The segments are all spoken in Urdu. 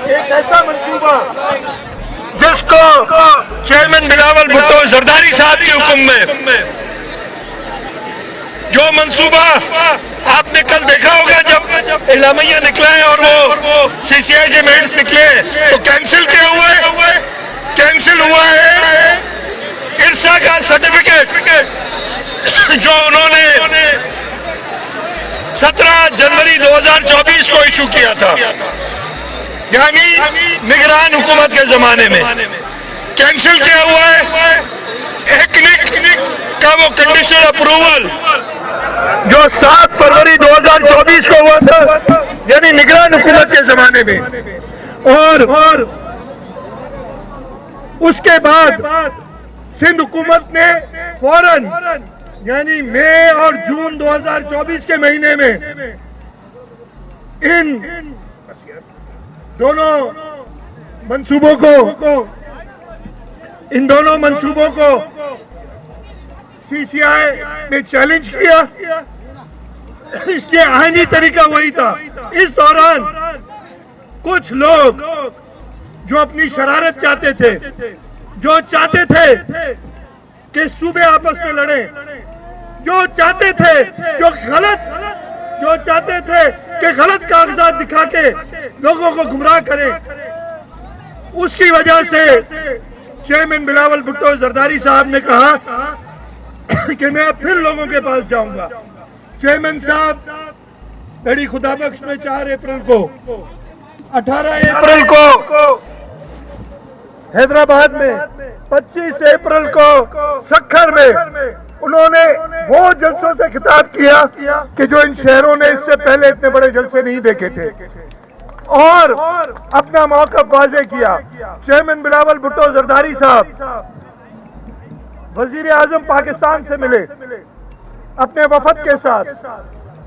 ایک ایسا منصوبہ جس کو چیئرمین بلاول بھٹو زرداری صاحب کے حکم میں جو منصوبہ آپ نے کل دیکھا ہوگا جب اعلامیہ نکلا ہے اور وہ سی سی آئی کے منٹس نکلے تو کینسل کیا ہوا ہے؟ کینسل ہوا ہے ارسا کا سرٹیفکیٹ جو انہوں نے 17 جنوری 2024 کو ایشو کیا تھا، یعنی نگران حکومت کے زمانے میں کینسل کیا ہوا ہے۔ ایکنک کا وہ کنڈیشنل اپروول جو 7 فروری 2024 کو ہوا تھا، یعنی نگران حکومت کے زمانے میں، اور اس کے بعد سندھ حکومت نے فوراً یعنی مئی اور جون 2024 کے مہینے میں ان دونوں منصوبوں کو سی سی آئی میں چیلنج کیا۔ اس کے آئینی طریقہ وہی تھا۔ اس دوران کچھ لوگ جو اپنی شرارت چاہتے تھے، جو چاہتے تھے کہ صوبے آپس میں لڑیں، جو چاہتے تھے کہ غلط کاغذات دکھا کے لوگوں کو گمراہ کریں، اس کی وجہ سے چیئرمین بلاول بھٹو زرداری صاحب نے کہا کہ میں پھر لوگوں کے پاس جاؤں گا۔ چیئرمین صاحب بڑی خدا بخش میں 4 اپریل کو 18 اپریل کو حیدرآباد میں، 25 اپریل کو سکھر میں انہوں نے وہ جلسوں سے خطاب کیا کہ جو ان شہروں نے اس سے پہلے اتنے بڑے جلسے نہیں دیکھے تھے، اور اپنا موقف واضح کیا۔ چیئرمین بلاول بھٹو زرداری صاحب وزیر اعظم پاکستان سے ملے اپنے وفد کے ساتھ،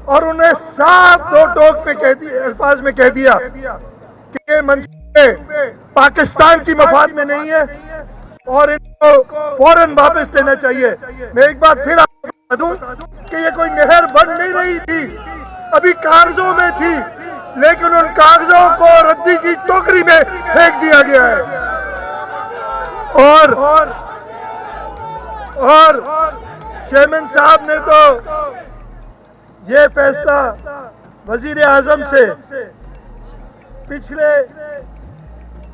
اور انہیں صاف 2 ٹوک میں الفاظ میں کہہ دیا کہ یہ منصوبے پاکستان کی مفاد میں نہیں ہے اور ان کو فوراً واپس لینا چاہیے۔ میں ایک بار پھر آپ کو بتا دوں کہ یہ کوئی نہر بن نہیں رہی تھی، ابھی کاغذوں میں تھی، لیکن ان کاغذوں کو ردی کی ٹوکری میں پھینک دیا گیا ہے۔ اور چیئرمین صاحب نے تو یہ فیصلہ وزیر اعظم سے پچھلے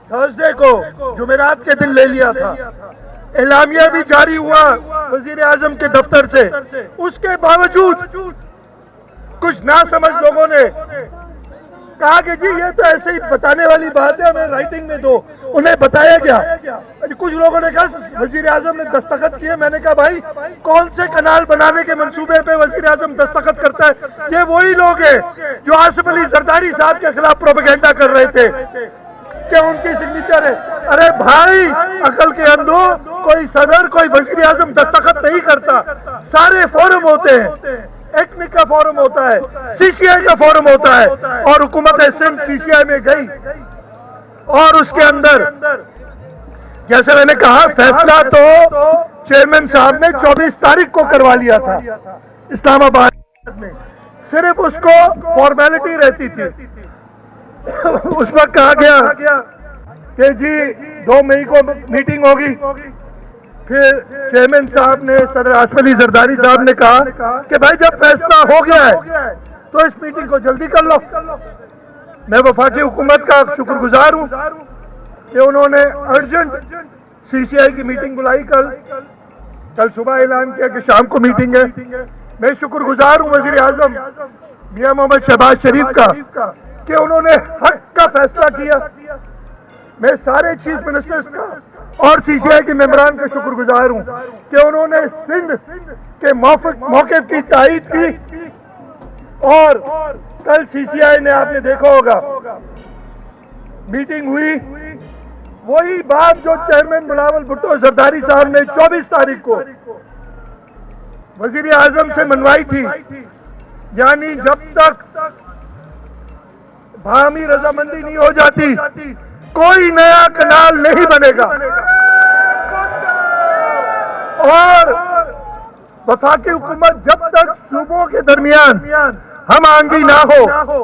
تھرسڈے کو جمعرات کے دن لے لیا تھا، اعلامیہ بھی جاری ہوا وزیر اعظم کے دفتر سے۔ اس کے باوجود کچھ ناسمجھ لوگوں نے کہا کہ جی یہ تو ایسے ہی بتانے والی بات ہے، ہمیں رائٹنگ میں دو۔ انہیں بتایا گیا، کچھ لوگوں نے کہا وزیر اعظم نے دستخط کیے۔ میں نے کہا بھائی کون سے کنال بنانے کے منصوبے پہ وزیر اعظم دستخط کرتا ہے؟ یہ وہی لوگ ہیں جو آصف علی زرداری صاحب کے خلاف پروپیگنڈا کر رہے تھے کہ ان کی سگنیچر ہے۔ ارے بھائی عقل کے اندھو، کوئی صدر کوئی وزیر اعظم دستخط نہیں کرتا، سارے فورم ہوتے ہیں، ایکنک کا فورم ہوتا ہے، سی سی آئی کا فورم ہوتا ہے، اور حکومت سندھ سی سی آئی میں گئی اور اس کے اندر جیسے میں نے کہا فیصلہ تو چیئرمین صاحب نے 24 تاریخ کو کروا لیا تھا اسلام آباد میں، صرف اس کو فارمیلٹی رہتی تھی۔ اس وقت کہا گیا کہ جی 2 مئی کو میٹنگ ہوگی، پھر چیئرمین صاحب نے صدر آصف علی زرداری صاحب نے کہا کہ بھائی جب فیصلہ ہو گیا ہے تو اس میٹنگ کو جلدی کر لو۔ میں وفاقی حکومت کا شکر گزار ہوں کہ انہوں نے ارجنٹ سی سی آئی کی میٹنگ بلائی، کل صبح اعلان کیا کہ شام کو میٹنگ ہے۔ میں شکر گزار ہوں وزیر اعظم میاں محمد شہباز شریف کا کہ انہوں نے حق کا فیصلہ کیا۔ میں سارے چیف منسٹرز کا اور سی سی آئی کے ممبران کا شکر گزار ہوں کہ انہوں نے سندھ کے موقف کی تائید کی، اور کل سی سی آئی نے آپ نے دیکھا ہوگا میٹنگ ہوئی، وہی بات جو چیئرمین بلاول بھٹو زرداری صاحب نے 24 تاریخ کو وزیر اعظم سے منوائی تھی، یعنی جب تک باہمی رضامندی نہیں ہو جاتی کوئی نیا کنال نہیں بنے گا۔ اور وفاقی حکومت جب تک صوبوں کے درمیان ہم آہنگی نہ ہو،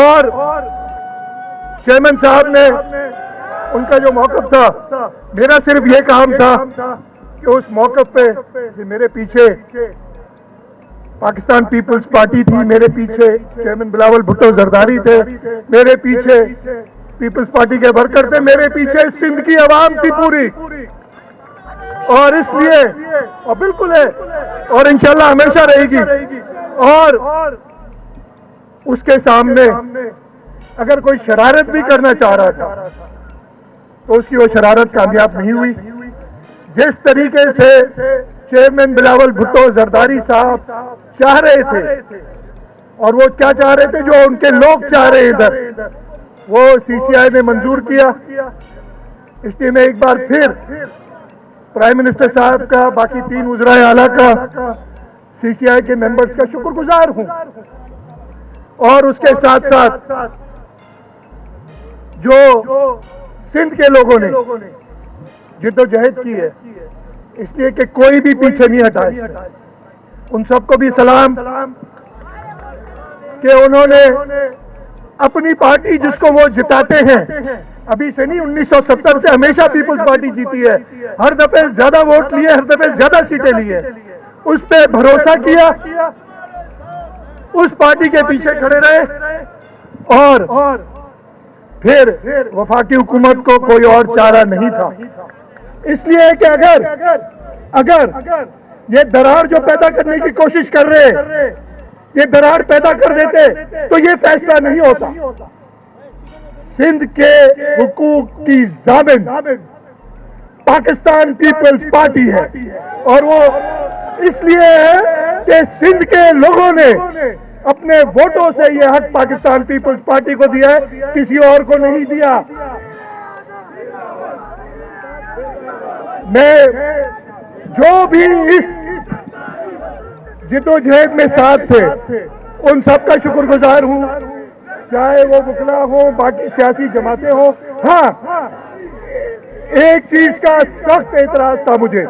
اور چیئرمین صاحب نے ان کا جو موقف تھا، میرا صرف یہ کام تھا کہ اس موقف پہ میرے پیچھے پاکستان پیپلز پارٹی تھی، میرے پیچھے چیئرمین بلاول بھٹو زرداری تھے، میرے پیچھے پیپلز پارٹی کے ورکر تھے، میرے پیچھے سندھ کی عوام تھی پوری، اور اس لیے اور بالکل ہے اور انشاءاللہ ہمیشہ رہے گی، اور اس کے سامنے اگر کوئی شرارت بھی کرنا چاہ رہا تھا تو اس کی وہ شرارت کامیاب نہیں ہوئی۔ جس طریقے سے چیئرمین بلاول بھٹو زرداری صاحب چاہ رہے تھے، اور وہ کیا چاہ رہے تھے جو ان کے لوگ چاہ رہے ادھر، وہ سی سی آئی نے منظور کیا۔ اس لیے میں ایک بار پھر پرائم منسٹر صاحب کا، باقی 3 وزرائے اعلیٰ کا، سی سی آئی کے ممبرز کا شکر گزار ہوں، اور اس کے ساتھ ساتھ جو سندھ کے لوگوں نے جد و جہد کی ہے، اس لیے کہ کوئی بھی پیچھے نہیں ہٹا، ان سب کو بھی سلام کہ انہوں نے اپنی پارٹی جس کو وہ جتاتے ہیں، ابھی سے نہیں 1970 سے ہمیشہ پیپلز پارٹی جیتی ہے، ہر دفعہ زیادہ ووٹ لیے، ہر دفعہ زیادہ سیٹیں لیے، اس پہ بھروسہ کیا، اس پارٹی کے پیچھے کھڑے رہے، اور پھر وفاقی حکومت کو کوئی اور چارہ نہیں تھا۔ اس لیے کہ اگر یہ دراڑ جو پیدا کرنے کی کوشش کر رہے، یہ دراڑ پیدا کر دیتے تو یہ فیصلہ نہیں ہوتا۔ سندھ کے حقوق کی ضامن پاکستان پیپلز پارٹی ہے، اور وہ اس لیے ہے کہ سندھ کے لوگوں نے اپنے ووٹوں سے یہ حق پاکستان پیپلز پارٹی کو دیا ہے، کسی اور کو نہیں دیا۔ میں جو بھی اس جد و جہد میں ساتھ تھے ان سب کا شکر گزار ہوں، چاہے وہ وکلا ہوں، باقی سیاسی جماعتیں ہوں۔ ہاں، ایک چیز کا سخت اعتراض تھا مجھے،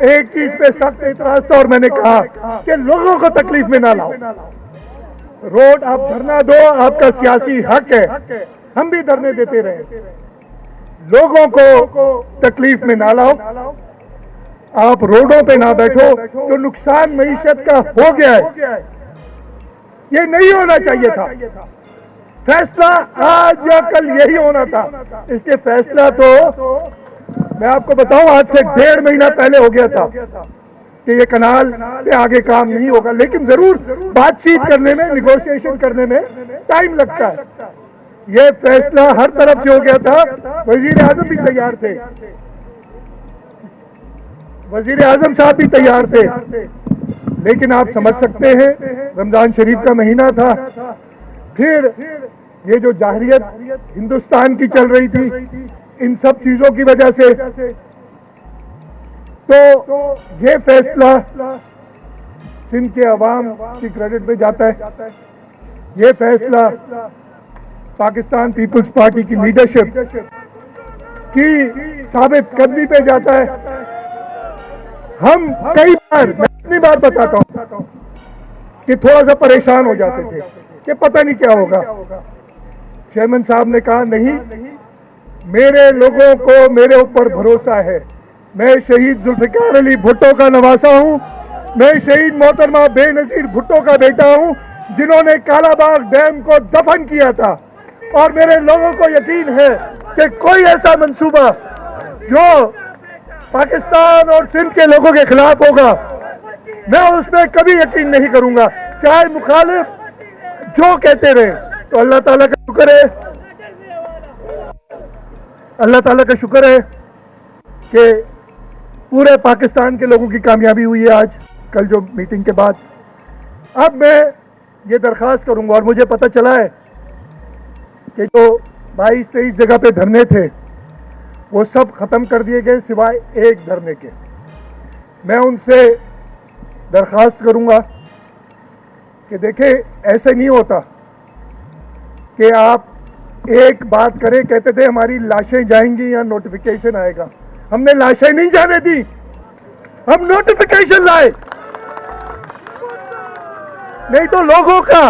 ایک چیز پہ سخت اعتراض تھا، اور میں نے کہا کہ لوگوں کو تکلیف میں نہ لاؤ۔ روڈ آپ دھرنا دو، آپ کا سیاسی حق ہے، ہم بھی دھرنے دیتے رہے، لوگوں کو تکلیف میں نہ لاؤ، آپ روڈوں پہ نہ بیٹھو، جو نقصان معیشت کا ہو گیا ہے یہ نہیں ہونا چاہیے تھا۔ فیصلہ آج یا کل یہی ہونا تھا، اس کے فیصلہ تو میں آپ کو بتاؤں آج سے 1.5 مہینہ پہلے ہو گیا تھا کہ یہ کنال پہ آگے کام نہیں ہوگا، لیکن ضرور بات چیت کرنے میں، نیگوشیشن کرنے میں ٹائم لگتا ہے۔ یہ فیصلہ ہر طرف سے ہو گیا تھا، وزیر اعظم بھی تیار تھے، وزیر اعظم صاحب بھی تیار تھے، لیکن آپ سمجھ سکتے ہیں رمضان شریف کا مہینہ تھا، پھر یہ جو جاہریت ہندوستان کی چل رہی تھی، ان سب چیزوں کی وجہ سے تو یہ فیصلہ سندھ کے عوام کی کریڈٹ میں جاتا ہے، یہ فیصلہ پاکستان پیپلز پارٹی کی لیڈرشپ کی ثابت قدمی پہ جاتا ہے۔ ہم کئی بار، میں اپنی بات بتاتا ہوں کہ تھوڑا سا پریشان ہو جاتے تھے کہ پتہ نہیں کیا ہوگا۔ چیئرمین صاحب نے کہا نہیں، میرے لوگوں کو میرے اوپر بھروسہ ہے، میں شہید ذوالفقار علی بھٹو کا نواسا ہوں، میں شہید محترمہ بے نظیر بھٹو کا بیٹا ہوں، جنہوں نے کالا باغ ڈیم کو دفن کیا تھا، اور میرے لوگوں کو یقین ہے کہ کوئی ایسا منصوبہ جو پاکستان اور سندھ کے لوگوں کے خلاف ہوگا میں اس میں کبھی یقین نہیں کروں گا، چاہے مخالف جو کہتے رہے۔ تو اللہ تعالیٰ کا شکر ہے، اللہ تعالیٰ کا شکر ہے کہ پورے پاکستان کے لوگوں کی کامیابی ہوئی ہے آج کل جو میٹنگ کے بعد۔ اب میں یہ درخواست کروں گا، اور مجھے پتہ چلا ہے کہ جو 22-23 جگہ پہ دھرنے تھے وہ سب ختم کر دیے گئے سوائے ایک دھرنے کے۔ میں ان سے درخواست کروں گا کہ دیکھیں ایسے نہیں ہوتا کہ آپ ایک بات کریں، کہتے تھے ہماری لاشیں جائیں گی یا نوٹیفیکیشن آئے گا، ہم نے لاشیں نہیں جانے دی، ہم نوٹیفیکیشن لائے، نہیں تو لوگوں کا